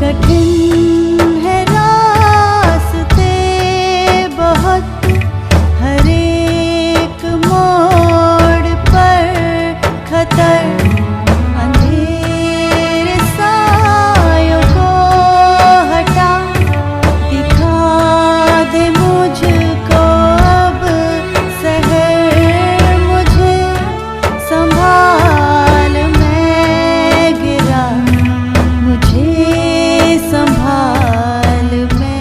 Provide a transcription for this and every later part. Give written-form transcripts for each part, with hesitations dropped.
कठिन है रास्ते बहुत, हर एक मोड़ पर खतर, अंधेरे सायों को हटा, दिखा दे मुझको अब शहर, मुझे संभाल, मैं गिरा, मुझे संभाल, मैं।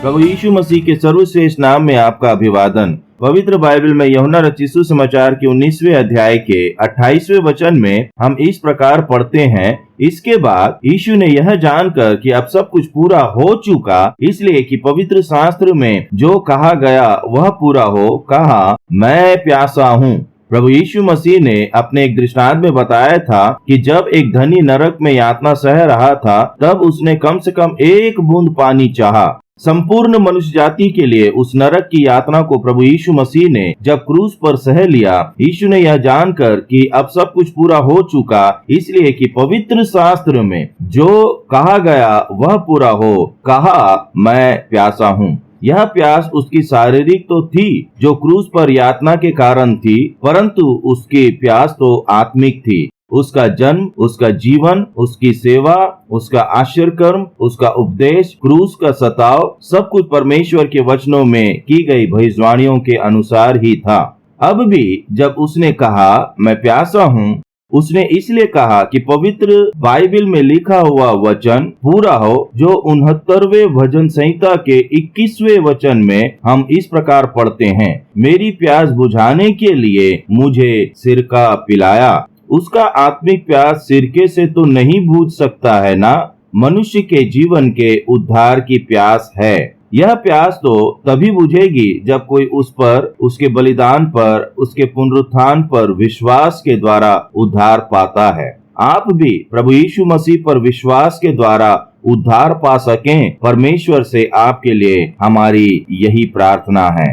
प्रभु यीशु मसीह के सर्वश्रेष्ठ नाम में आपका अभिवादन। पवित्र बाइबल में यूहन्ना रचित सुसमाचार के 19वें अध्याय के 28वें वचन में हम इस प्रकार पढ़ते हैं, इसके बाद यीशु ने यह जानकर कि अब सब कुछ पूरा हो चुका, इसलिए कि पवित्र शास्त्र में जो कहा गया वह पूरा हो, कहा, मैं प्यासा हूँ। प्रभु यीशु मसीह ने अपने एक दृष्टांत में बताया था कि जब एक धनी नरक में यातना सह रहा था, तब उसने कम से कम एक बूंद पानी चाहा। संपूर्ण मनुष्य जाति के लिए उस नरक की यातना को प्रभु यीशु मसीह ने जब क्रूस पर सह लिया, यीशु ने यह जानकर कि अब सब कुछ पूरा हो चुका, इसलिए कि पवित्र शास्त्र में जो कहा गया वह पूरा हो, कहा, मैं प्यासा हूँ। यह प्यास उसकी शारीरिक तो थी जो क्रूस पर यातना के कारण थी, परंतु उसकी प्यास तो आत्मिक थी। उसका जन्म, उसका जीवन, उसकी सेवा, उसका आश्चर्य कर्म, उसका उपदेश, क्रूस का सताव, सब कुछ परमेश्वर के वचनों में की गई भविष्यवाणियों के अनुसार ही था। अब भी जब उसने कहा, मैं प्यासा हूँ, उसने इसलिए कहा कि पवित्र बाइबल में लिखा हुआ वचन पूरा हो, जो 69वें भजन संहिता के 21वें वचन में हम इस प्रकार पढ़ते हैं, मेरी प्यास बुझाने के लिए मुझे सिरका पिलाया। उसका आत्मिक प्यास सिरके से तो नहीं बुझ सकता है ना, मनुष्य के जीवन के उद्धार की प्यास है। यह प्यास तो तभी बुझेगी जब कोई उस पर, उसके बलिदान पर, उसके पुनरुत्थान पर विश्वास के द्वारा उद्धार पाता है। आप भी प्रभु यीशु मसीह पर विश्वास के द्वारा उद्धार पा सकें, परमेश्वर से आपके लिए हमारी यही प्रार्थना है।